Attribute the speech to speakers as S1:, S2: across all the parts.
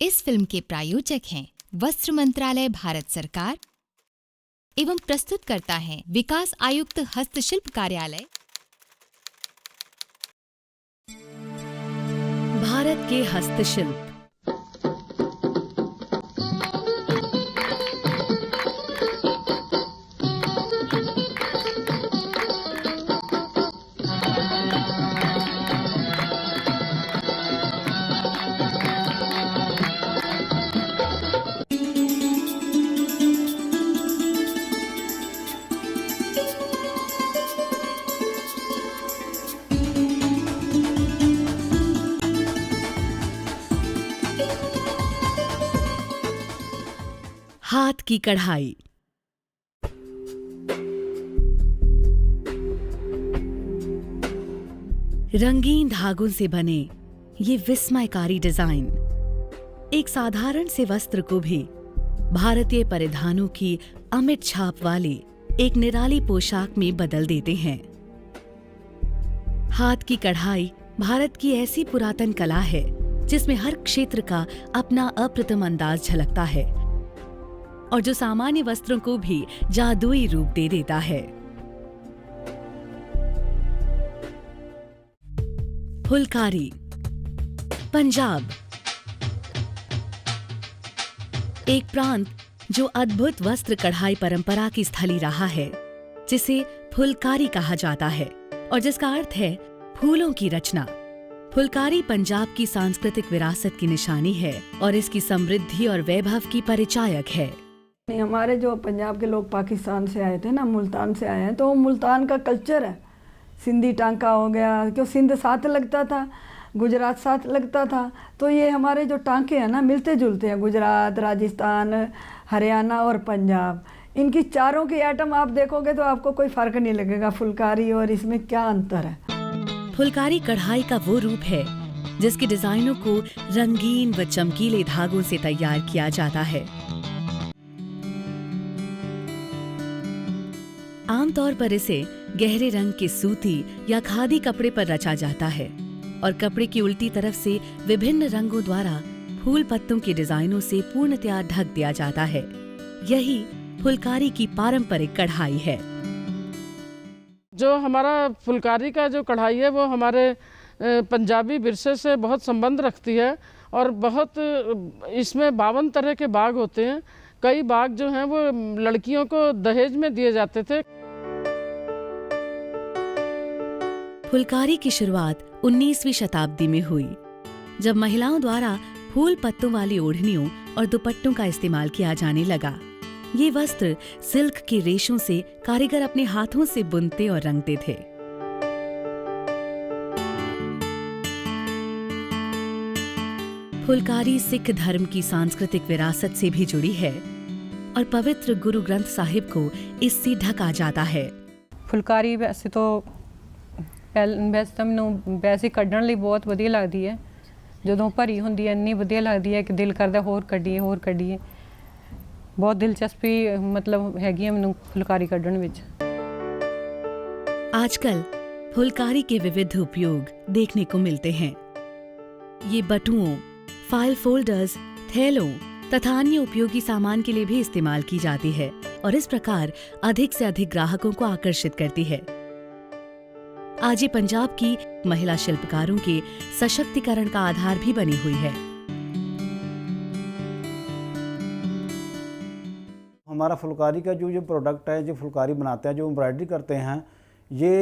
S1: इस फिल्म के प्रायोजक हैं वस्त्र मंत्रालय भारत सरकार एवं प्रस्तुत करता है विकास आयुक्त हस्तशिल्प कार्यालय।
S2: भारत के हस्तशिल्प। हाथ की कढ़ाई। रंगीन धागों से बने ये विस्मयकारी डिजाइन एक साधारण से वस्त्र को भी भारतीय परिधानों की अमिट छाप वाली एक निराली पोशाक में बदल देते हैं। हाथ की कढ़ाई भारत की ऐसी पुरातन कला है जिसमें हर क्षेत्र का अपना अप्रतिम अंदाज झलकता है और जो सामान्य वस्त्रों को भी जादुई रूप दे देता है। फुलकारी, पंजाब, एक प्रांत जो अद्भुत वस्त्र कढ़ाई परंपरा की स्थली रहा है, जिसे फुलकारी कहा जाता है और जिसका अर्थ है फूलों की रचना। फुलकारी पंजाब की सांस्कृतिक विरासत की निशानी है और इसकी समृद्धि और वैभव की परिचायक है।
S3: हमारे जो पंजाब के लोग पाकिस्तान से आए थे ना, मुल्तान से आए हैं, तो मुल्तान का कल्चर है। सिंधी टांका हो गया, क्यों सिंध साथ लगता था, गुजरात साथ लगता था, तो ये हमारे जो टांके हैं ना मिलते जुलते हैं। गुजरात, राजस्थान, हरियाणा और पंजाब, इनकी चारों की आइटम आप देखोगे तो आपको कोई फ़र्क नहीं लगेगा फुलकारी और इसमें क्या अंतर है।
S2: फुलकारी कढ़ाई का वो रूप है जिसके डिजाइनों को रंगीन व चमकीले धागों से तैयार किया जाता है। आमतौर पर इसे गहरे रंग के सूती या खादी कपड़े पर रचा जाता है और कपड़े की उल्टी तरफ से विभिन्न रंगों द्वारा फूल पत्तों के डिजाइनों से पूर्णतया ढक दिया जाता है। यही फुलकारी की पारंपरिक कढ़ाई है।
S4: जो हमारा फुलकारी का जो कढ़ाई है वो हमारे पंजाबी विरसे से बहुत संबंध रखती है और बहुत इसमें 52 तरह के बाग होते हैं। कई बाग जो हैं वो लड़कियों को दहेज में दिए जाते थे।
S2: फुलकारी की शुरुआत 19वीं शताब्दी में हुई, जब महिलाओं द्वारा फूल पत्तों वाली ओढ़नियों और दुपट्टों का इस्तेमाल किया जाने लगा। ये वस्त्र सिल्क के रेशों से कारीगर अपने हाथों से बुनते और रंगते थे। फुलकारी सिख धर्म की सांस्कृतिक विरासत से भी जुड़ी है और पवित्र गुरु ग्रंथ साहिब को इससे ढका जाता है।
S5: फुलकारी वैसे तो ਮੈਨੂੰ ਵੈਸੇ ਕੱਢਣ ਲਈ ਬਹੁਤ ਵਧੀਆ ਲੱਗਦੀ ਹੈ। ਜਦੋਂ ਭਰੀ ਹੁੰਦੀ ਹੈ ਇੰਨੀ ਵਧੀਆ ਲੱਗਦੀ ਹੈ ਕਿ ਦਿਲ ਕਰਦਾ ਹੋਰ ਕੱਢੀਏ। ਬਹੁਤ ਦਿਲਚਸਪੀ ਮਤਲਬ ਹੈਗੀ ਹੈ ਮੈਨੂੰ ਫੁਲਕਾਰੀ ਕੱਢਣ ਵਿੱਚ।
S2: आजकल फुलकारी के विविध उपयोग देखने को मिलते हैं। ये बटुओं, फाइल फोल्डर्स, थैलों तथा अन्य उपयोगी सामान के लिए भी इस्तेमाल की जाती है और इस प्रकार अधिक से अधिक ग्राहकों को आकर्षित करती है। आज ये पंजाब की महिला शिल्पकारों के सशक्तिकरण का आधार भी बनी हुई है।
S6: हमारा फुलकारी का जो प्रोडक्ट है, जो फुलकारी बनाते हैं, जो एम्ब्रॉयडरी करते हैं, ये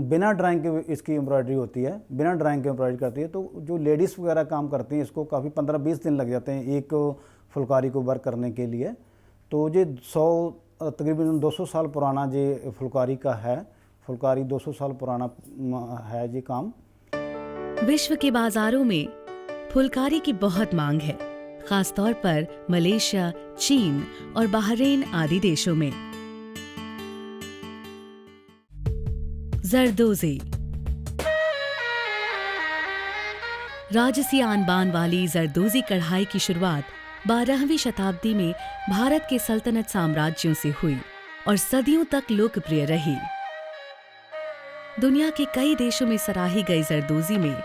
S6: बिना ड्राइंग के इसकी एम्ब्रॉयडरी होती है, बिना ड्राइंग के एम्ब्रॉयडरी करती है। तो जो लेडीज़ वगैरह काम करती हैं इसको काफ़ी 15-20 दिन लग जाते हैं एक फुलकारी को वर्क करने के लिए। तो ये तकरीबन 200 साल पुराना ये फुलकारी का है। फुलकारी 200 साल पुराना है ये काम।
S2: विश्व के बाजारों में फुलकारी की बहुत मांग है, खासतौर पर मलेशिया, चीन और बहरीन आदि देशों में। जरदोजी, राजसी आन-बान वाली जरदोजी कढ़ाई की शुरुआत 12वीं शताब्दी में भारत के सल्तनत साम्राज्यों से हुई और सदियों तक लोकप्रिय रही। दुनिया के कई देशों में सराही गई जरदोजी में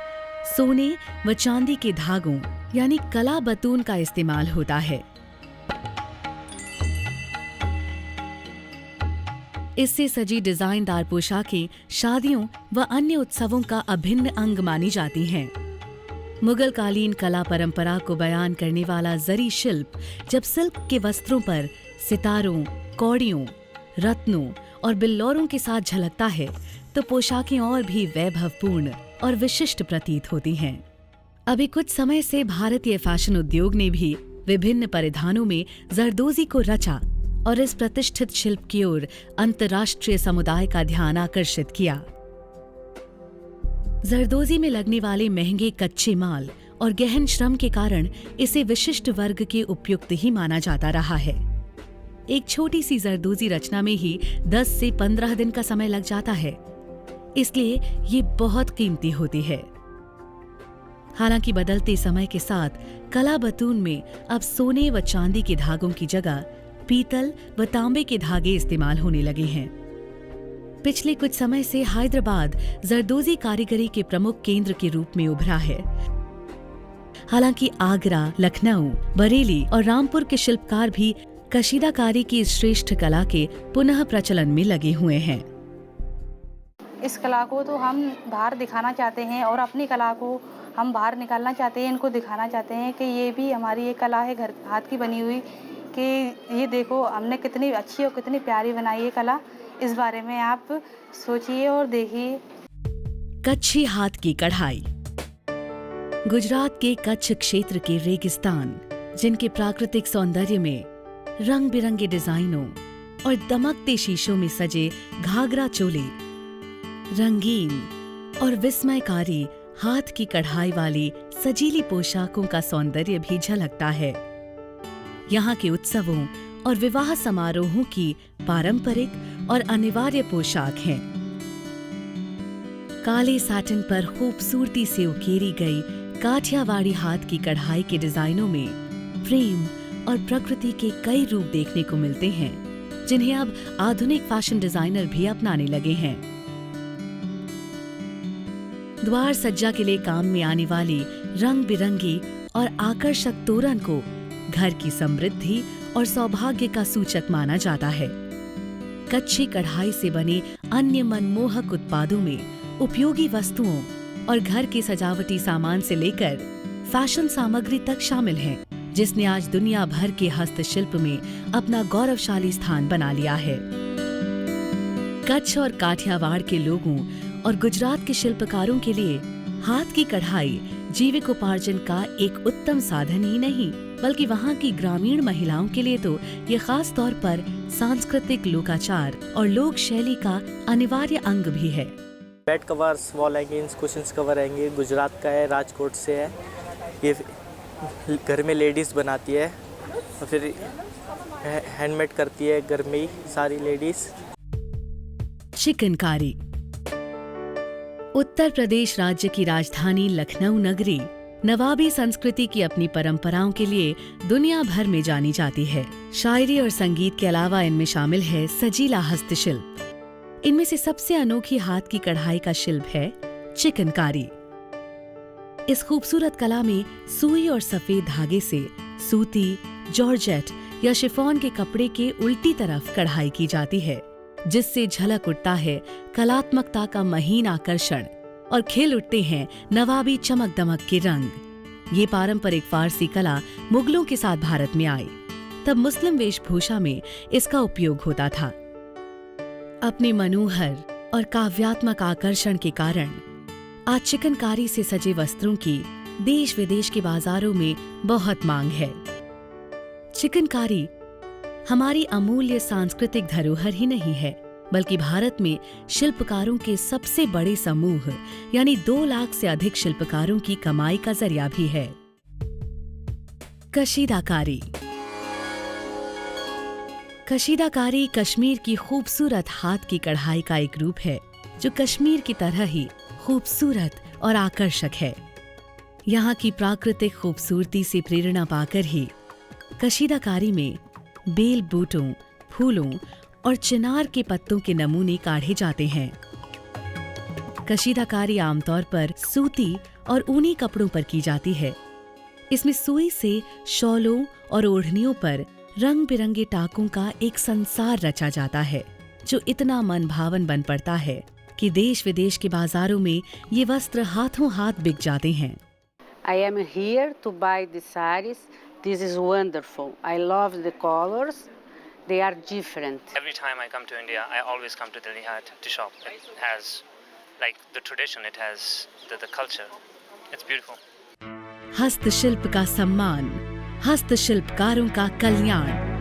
S2: सोने व चांदी के धागों यानी कला बतून का इस्तेमाल होता है। इससे सजी डिजाइनदार पोशाकें शादियों व अन्य उत्सवों का अभिन्न अंग मानी जाती हैं। मुगल कालीन कला परंपरा को बयान करने वाला जरी शिल्प जब सिल्क के वस्त्रों पर सितारों, कौड़ियों, रत्नों और बिल्लौरों के साथ झलकता है तो पोशाकें और भी वैभवपूर्ण और विशिष्ट प्रतीत होती हैं। अभी कुछ समय से भारतीय फैशन उद्योग ने भी विभिन्न परिधानों में जरदोजी को रचा और इस प्रतिष्ठित शिल्प की ओर अंतर्राष्ट्रीय समुदाय का ध्यान आकर्षित किया। जरदोजी में लगने वाले महंगे कच्चे माल और गहन श्रम के कारण इसे विशिष्ट वर्ग के उपयुक्त ही माना जाता रहा है। एक छोटी सी जरदोजी रचना में ही 10 से 15 दिन का समय लग जाता है, इसलिए ये बहुत कीमती होती है। हालांकि बदलते समय के साथ कला बतून में अब सोने व चांदी के धागों की जगह पीतल व तांबे के धागे इस्तेमाल होने लगे हैं। पिछले कुछ समय से हैदराबाद जरदोजी कारीगरी के प्रमुख केंद्र के रूप में उभरा है। हालांकि आगरा, लखनऊ, बरेली और रामपुर के शिल्पकार भी कशीदाकारी की इस श्रेष्ठ कला के पुनः प्रचलन में लगे हुए हैं।
S7: इस कला को तो हम बाहर दिखाना चाहते हैं और अपनी कला को हम बाहर निकालना चाहते हैं, इनको दिखाना चाहते हैं कि ये भी हमारी एक कला है घर हाथ की बनी हुई, कि ये देखो हमने कितनी अच्छी और कितनी प्यारी बनाई है कला। इस बारे में आप सोचिए और देखिए।
S2: कच्छी हाथ की कढ़ाई। गुजरात के कच्छ क्षेत्र के रेगिस्तान, जिनके प्राकृतिक सौंदर्य में रंग बिरंगे डिजाइनों और दमकते शीशों में सजे घाघरा चोले, रंगीन और विस्मयकारी हाथ की कढ़ाई वाली सजीली पोशाकों का सौंदर्य भी झलकता है। यहाँ के उत्सवों और विवाह समारोहों की पारंपरिक और अनिवार्य पोशाक हैं। काले साटिन पर खूबसूरती से उकेरी गई काठियावाड़ी हाथ की कढ़ाई के डिजाइनों में प्रेम और प्रकृति के कई रूप देखने को मिलते हैं, जिन्हें अब आधुनिक फैशन डिजाइनर भी अपनाने लगे हैं। द्वार सज्जा के लिए काम में आने वाली रंग बिरंगी और आकर्षक तोरण को घर की समृद्धि और सौभाग्य का सूचक माना जाता है। कच्ची कढ़ाई से बने अन्य मनमोहक उत्पादों में उपयोगी वस्तुओं और घर के सजावटी सामान से लेकर फैशन सामग्री तक शामिल हैं, जिसने आज दुनिया भर के हस्तशिल्प में अपना गौरवशाली स्थान बना लिया है। कच्छ और काठियावाड़ के लोगों और गुजरात के शिल्पकारों के लिए हाथ की कढ़ाई जीविकोपार्जन का एक उत्तम साधन ही नहीं, बल्कि वहाँ की ग्रामीण महिलाओं के लिए तो ये खास तौर पर सांस्कृतिक लोकाचार और लोक शैली का अनिवार्य अंग भी है।
S8: Bed covers, wall hangings, cushions cover हैंगे गुजरात का है, राजकोट से है। ये घर में लेडीज़ बनाती है और फिर हैंडमेड करती है घर में ही सारी लेडीज़।
S2: चिकनकारी। उत्तर प्रदेश राज्य की राजधानी लखनऊ नगरी नवाबी संस्कृति की अपनी परंपराओं के लिए दुनिया भर में जानी जाती है। शायरी और संगीत के अलावा इनमें शामिल है सजीला हस्तशिल्प। इनमें से सबसे अनोखी हाथ की कढ़ाई का शिल्प है चिकनकारी। इस खूबसूरत कला में सुई और सफेद धागे से सूती, जॉर्जेट या शिफॉन के कपड़े के उल्टी तरफ कढ़ाई की जाती है, जिससे झलक उठता है कलात्मकता का महीन आकर्षण और खिल उठते हैं नवाबी चमक दमक के रंग। ये पारंपरिक फारसी कला मुगलों के साथ भारत में आई, तब मुस्लिम वेशभूषा में इसका उपयोग होता था। अपने मनोहर और काव्यात्मक आकर्षण के कारण आज चिकनकारी से सजे वस्त्रों की देश विदेश के बाजारों में बहुत मांग है। चिकनकारी हमारी अमूल्य सांस्कृतिक धरोहर ही नहीं है, बल्कि भारत में शिल्पकारों के सबसे बड़े समूह यानी 2 लाख से अधिक शिल्पकारों की कमाई का जरिया भी है। कशीदाकारी। कशीदाकारी कश्मीर की खूबसूरत हाथ की कढ़ाई का एक रूप है, जो कश्मीर की तरह ही खूबसूरत और आकर्षक है। यहाँ की प्राकृतिक खूबसूरती से प्रेरणा पाकर ही कशीदाकारी में बेल बूटों, फूलों और चिनार के पत्तों के नमूने काढ़े जाते हैं। कशीदाकारी आमतौर पर सूती और ऊनी कपड़ों पर की जाती है। इसमें सुई से शॉलों और ओढ़नियों पर रंग बिरंगे टाकों का एक संसार रचा जाता है, जो इतना मन भावन बन पड़ता है कि देश विदेश के बाजारों में ये वस्त्र हाथों हाथ बिक जाते हैं।
S9: I am here to buy the saris. This is wonderful. I love the colors. They are different.
S10: Every time I come to India, I always come to Delhi Hat to shop. It has, like, the tradition. It has the culture. It's beautiful.
S2: हस्तशिल्प का सम्मान, हस्तशिल्पकारों का कल्याण।